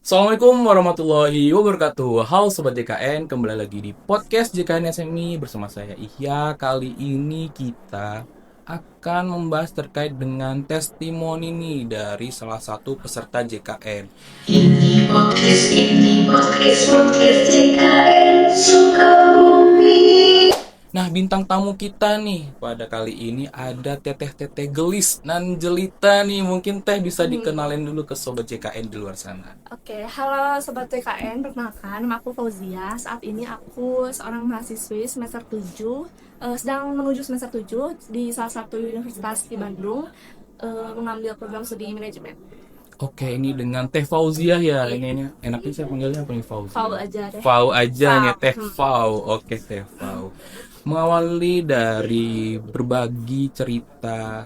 Assalamualaikum warahmatullahi wabarakatuh. Halo Sobat JKN, kembali lagi di podcast JKN SMI bersama saya Ihya. Kali ini kita akan membahas terkait dengan testimoni nih dari salah satu peserta JKN. Ini podcast JKN Sukabumi. Nah, bintang tamu kita nih pada kali ini ada Teteh-teteh gelis nan jelita nih. Mungkin Teh bisa dikenalin dulu ke Sobat JKN di luar sana. Oke, halo Sobat TKN, perkenalkan nama aku Fauzia. Saat ini aku seorang mahasiswi semester 7, sedang menuju semester 7 di salah satu universitas di Bandung, mengambil program studi manajemen. Oke, ini dengan Teh Fauzia ya. Iya. Ini enaknya saya panggilnya apa nih, Fau Fauzia? aja deh. Fau aja nih, Fau. Teh Fau. Oke, Teh Fau. Mengawali dari berbagi cerita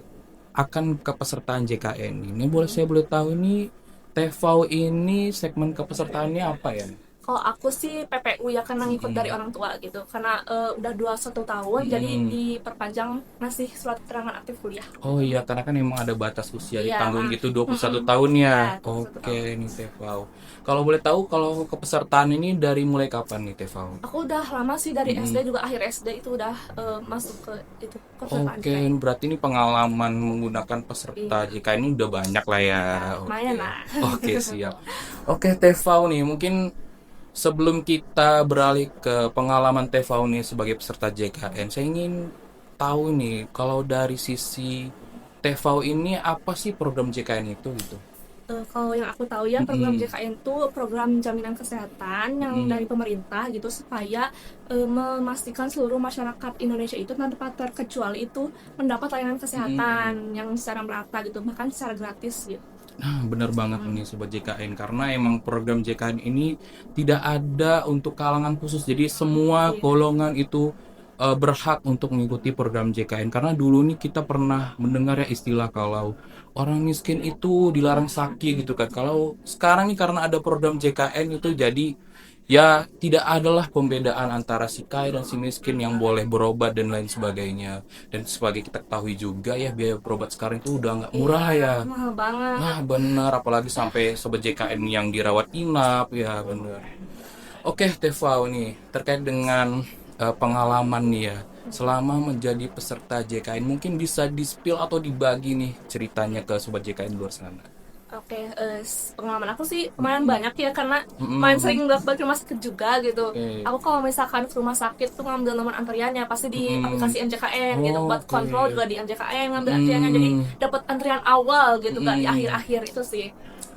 akan kepesertaan JKN ini, saya boleh tahu ini Teh Fau ini segmen kepesertaannya apa ya? Kalau aku sih PPU ya, karena ngikut dari orang tua gitu. Karena udah 21 tahun, jadi Hmm. diperpanjang masih surat keterangan aktif kuliah. Oh iya, karena kan emang ada batas usia Iya. ditanggung gitu 21 Mm-mm. tahun ya. Ya, 21 Oke, tahun. nih Teh Fau. Kalau boleh tahu kalau kepesertaan ini dari mulai kapan nih Teh Fau? Aku udah lama sih, dari SD Mm-mm. juga, akhir SD itu udah masuk ke itu kepesertaan Oke, kayak. berarti ini pengalaman menggunakan peserta Iya, JK ini udah banyak lah ya. ya, lumayan Oke, lah. oke siap. Oke, Tefau nih, mungkin sebelum kita beralih ke pengalaman Tefau nih sebagai peserta JKN, saya ingin tahu nih, kalau dari sisi Tefau ini apa sih program JKN itu gitu? Kalau yang aku tahu ya, program Mm-mm. JKN itu program jaminan kesehatan yang Mm-mm. dari pemerintah gitu, supaya memastikan seluruh masyarakat Indonesia itu tanpa terkecuali itu mendapat layanan kesehatan Mm-mm. yang secara merata gitu, bahkan secara gratis gitu. Nah, benar banget nih Sobat JKN, karena emang program JKN ini tidak ada untuk kalangan khusus. Jadi semua Iya. golongan itu berhak untuk mengikuti program JKN. Karena dulu nih kita pernah mendengar ya istilah kalau orang miskin itu dilarang sakit gitu kan. Kalau sekarang nih karena ada program JKN itu jadi ya tidak adalah pembedaan antara si kaya dan si miskin yang boleh berobat dan lain sebagainya. Dan sebagai kita ketahui juga ya, biaya berobat sekarang itu udah nggak Iya, murah ya. mahal banget. Nah bener, apalagi sampai sobat JKN yang dirawat inap, ya bener. Oke Tefau nih, terkait dengan pengalaman nih ya, selama menjadi peserta JKN, mungkin bisa di-spill atau dibagi nih ceritanya ke sobat JKN di luar sana. Oke, pengalaman aku sih lumayan Mm-mm. banyak ya, karena main Mm-mm. sering bolak-balik rumah sakit juga gitu. Oke. Aku kalau misalkan ke rumah sakit tuh ngambil nomor antriannya pasti di Mm-mm. aplikasi MJKN gitu. Buat Oke. kontrol juga di MJKN ngambil antriannya, jadi Mm. dapat antrian awal gitu, gak di Mm. akhir-akhir. Itu sih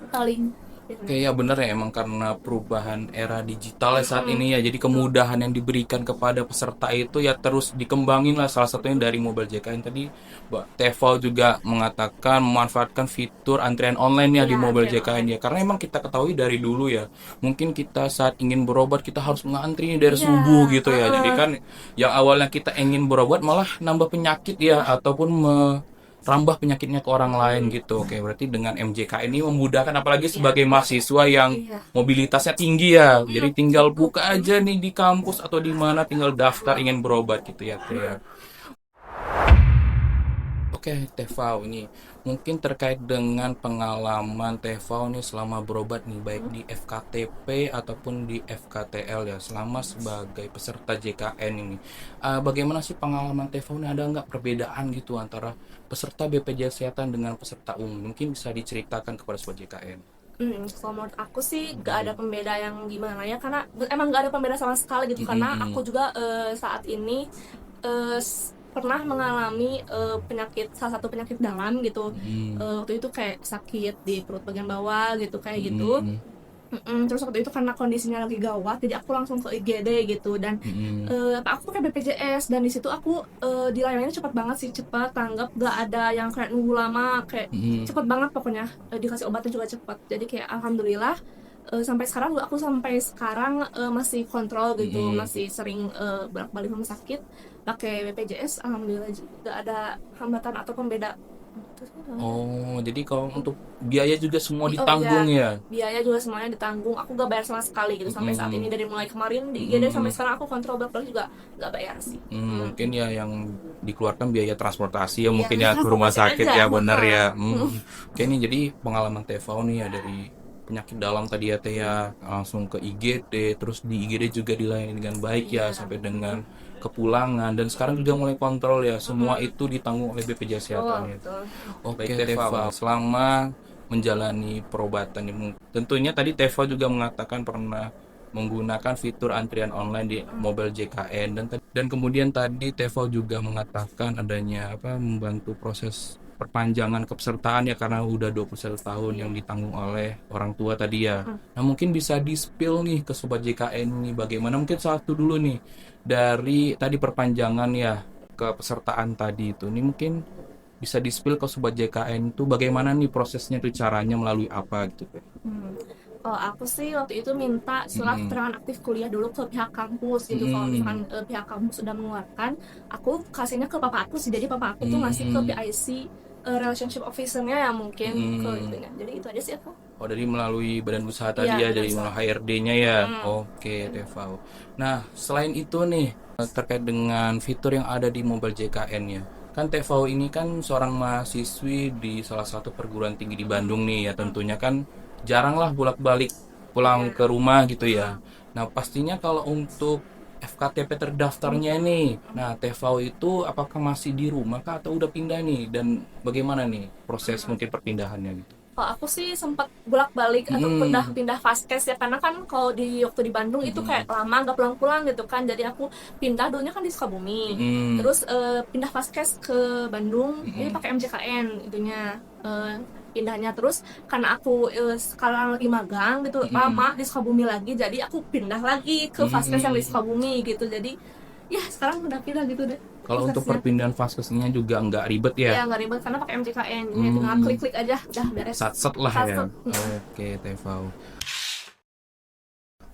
paling Oke ya bener ya, emang karena perubahan era digital ya saat mm-mm, ini ya, jadi betul. kemudahan yang diberikan kepada peserta itu ya terus dikembangin lah, salah satunya dari Mobile JKN tadi. Mbak Teval juga mengatakan memanfaatkan fitur antrian online ya di Iya, Mobile antrian JKN online. ya, karena emang kita ketahui dari dulu ya, mungkin kita saat ingin berobat kita harus mengantri dari Iya, subuh gitu ya, jadi heeh. kan yang awalnya kita ingin berobat malah nambah penyakit ya, ataupun rambah penyakitnya ke orang lain Mm-mm. gitu. Oke, berarti dengan MJK ini memudahkan, apalagi Iya, sebagai mahasiswa yang iya. mobilitasnya tinggi ya. Mm, Jadi tinggal sibuk. buka aja nih di kampus atau di mana, tinggal daftar ingin berobat gitu ya, Teh ya. Oke, Tefau ini mungkin terkait dengan pengalaman Tefau nih selama berobat nih, baik di FKTP ataupun di FKTL ya, selama sebagai peserta JKN ini. Bagaimana sih pengalaman Tefau ini, ada nggak perbedaan gitu antara peserta BPJS Kesehatan dengan peserta umum? Mungkin bisa diceritakan kepada sobat JKN. Kalau menurut aku sih gak ada pembeda yang gimana ya, karena emang gak ada pembeda sama sekali gitu. Karena aku Mm-mm. juga saat ini pernah mengalami penyakit, salah satu penyakit dalam gitu. Mm-mm. Waktu itu kayak sakit di perut bagian bawah gitu, kayak gitu. Mm-mm. Terus waktu itu karena kondisinya lagi gawat, jadi aku langsung ke IGD gitu. Dan Mm-mm. aku pakai BPJS, dan di situ aku dilayaninnya cepat banget sih, cepat tanggap, gak ada yang kayak nunggu lama, kayak Mm-mm. cepet banget pokoknya. Dikasih obatnya juga cepat, jadi kayak alhamdulillah. Sampai sekarang aku sampai sekarang masih kontrol gitu, Mm-mm. masih sering bolak-balik rumah sakit pakai BPJS. Alhamdulillah gak ada hambatan atau pembeda. Oh, jadi kalau untuk biaya juga semua Oh ditanggung iya, ya? biaya juga semuanya ditanggung. Aku gak bayar sama sekali gitu sampai saat ini. Mm-mm. Dari mulai kemarin di IGD sampai Mm-mm. sekarang aku kontrol bolak-balik juga gak bayar sih. Mungkin ya yang dikeluarkan biaya transportasi ya, Iya, mungkin ya ke rumah transportasi sakit aja ya, bener mahal. ya. Oke, ini jadi pengalaman Tefau nih ya dari penyakit dalam tadi ya Teh ya, langsung ke IGD, terus di IGD juga dilayani dengan baik ya Iya. sampai dengan kepulangan, dan sekarang juga mulai kontrol ya, semua itu ditanggung oleh BPJS Kesehatan Betul, ya. betul. Oke Teva, selama menjalani perobatan ini tentunya tadi Teva juga mengatakan pernah menggunakan fitur antrian online di mobile JKN, dan kemudian tadi Teva juga mengatakan adanya membantu proses perpanjangan kepesertaan ya karena udah 21 tahun yang ditanggung oleh orang tua tadi ya. Nah, mungkin bisa di-spill nih ke sobat JKN nih bagaimana, mungkin satu dulu nih dari tadi perpanjangan ya kepesertaan tadi itu. Ini mungkin bisa di-spill ke sobat JKN itu bagaimana nih prosesnya tuh, caranya melalui apa gitu. Hmm. Kalau aku sih waktu itu minta surat Mm-mm. keterangan aktif kuliah dulu ke pihak kampus gitu. Kalau Mm-mm. misalkan pihak kampus sudah mengeluarkan, aku kasihnya ke papa aku sih. Jadi papa aku tuh ngasih ke Mm-mm. PIC, relationship officer-nya ya mungkin ke Mm-mm. itunya. Jadi itu aja sih aku. Oh, dari melalui badan usaha Iya, tadi ya, benar dari salah. melalui HRD-nya ya. Hmm. Oke, Teva. Nah, selain itu nih, terkait dengan fitur yang ada di mobile JKN ya. Kan Teva ini kan seorang mahasiswi di salah satu perguruan tinggi di Bandung nih ya, tentunya kan jarang lah bolak-balik pulang Iya. ke rumah gitu ya. Nah, pastinya kalau untuk FKTP terdaftarnya nih, nah Teva itu apakah masih di rumah kah atau udah pindah nih, dan bagaimana nih proses mungkin perpindahannya gitu? Kalau aku sih sempat bolak-balik atau Mm. pindah-pindah vaskes ya, karena kan kalau di waktu di Bandung itu kayak Mm-mm. lama nggak pulang-pulang gitu kan. Jadi aku pindah dulunya kan di Sukabumi, Mm-mm. terus pindah vaskes ke Bandung ini Mm-mm. pakai MJKN itunya, pindahnya. Terus karena aku sekarang lagi magang gitu Mm-mm. lama di Sukabumi lagi, jadi aku pindah lagi ke vaskes yang di Mm-mm. Sukabumi gitu. Jadi ya sekarang udah pindah gitu deh Kalau untuk prosesnya. perpindahan vaskesnya juga nggak ribet ya. Ya nggak ribet karena pakai MJKN, jadi tinggal Hmm, klik-klik aja udah beres. Satset lah ya. Satu. Oke, Tevau.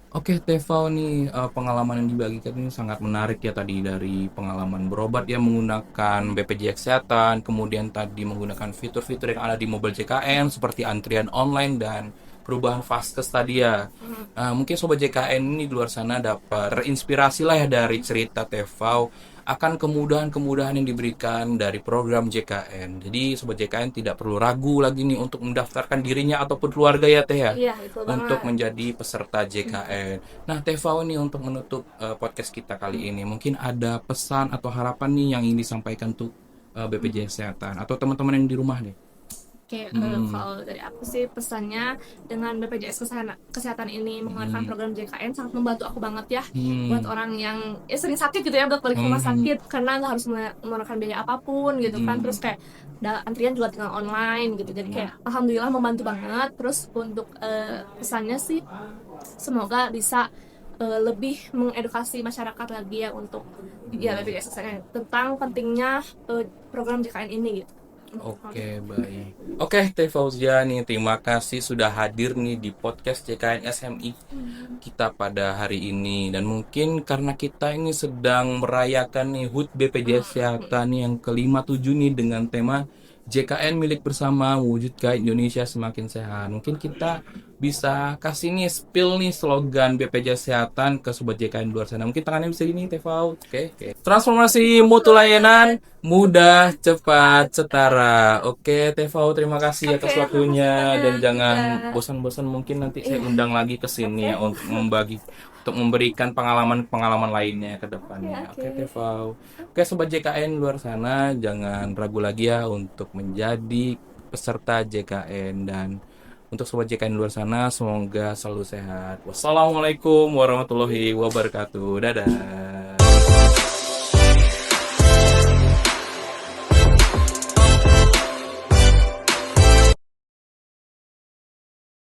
Oke, Tevau nih, pengalaman yang dibagikan ini sangat menarik ya, tadi dari pengalaman berobat ya menggunakan BPJS Kesehatan, kemudian tadi menggunakan fitur-fitur yang ada di mobile JKN seperti antrian online dan perubahan vaskes tadi ya. Mungkin sobat JKN ini di luar sana dapat terinspirasi lah ya dari cerita Tevau akan kemudahan-kemudahan yang diberikan dari program JKN. Jadi sobat JKN tidak perlu ragu lagi nih untuk mendaftarkan dirinya ataupun keluarga ya Teh ya, Iya, betul untuk banget. menjadi peserta JKN. Nah, Tevau nih untuk menutup podcast kita kali ini, mungkin ada pesan atau harapan nih yang ingin disampaikan untuk BPJS Kesehatan atau teman-teman yang di rumah nih. Oke, Hmm. kalau dari aku sih pesannya dengan BPJS Kesehatan ini mengeluarkan Hmm. program JKN sangat membantu aku banget ya, buat Hmm. orang yang sering sakit gitu ya, buat balik ke rumah Hmm. sakit karena nggak harus mengeluarkan biaya apapun gitu kan. Hmm. Terus kayak antrian juga tinggal online gitu, jadi kayak alhamdulillah membantu banget. Terus untuk pesannya sih semoga bisa lebih mengedukasi masyarakat lagi ya untuk ya BPJS Kesehatan tentang pentingnya program JKN ini gitu. Oke, baik. Oke, Teh Fauzia nih, terima kasih sudah hadir nih di podcast JKN SMI kita pada hari ini. Dan mungkin karena kita ini sedang merayakan nih HUT BPJS Kesehatan yang ke-57 nih dengan tema JKN milik bersama wujudkan Indonesia semakin sehat. Mungkin kita bisa kasih nih spill nih slogan BPJS Kesehatan ke sobat JKN di luar sana. Mungkin tangannya bisa gini, Teh Fauz. Oke, oke. Transformasi mutu layanan mudah, cepat, setara. Oke, Tevau, terima kasih Oke, atas makasih waktunya, banyak dan jangan juga. bosan-bosan, mungkin nanti saya Iya, undang lagi ke sini ya untuk memberikan pengalaman-pengalaman lainnya ke oke, depannya. oke. Oke, Tevau. Oke, sobat JKN luar sana, jangan ragu lagi ya untuk menjadi peserta JKN, dan untuk sobat JKN luar sana semoga selalu sehat. Wassalamualaikum warahmatullahi wabarakatuh. Dadah.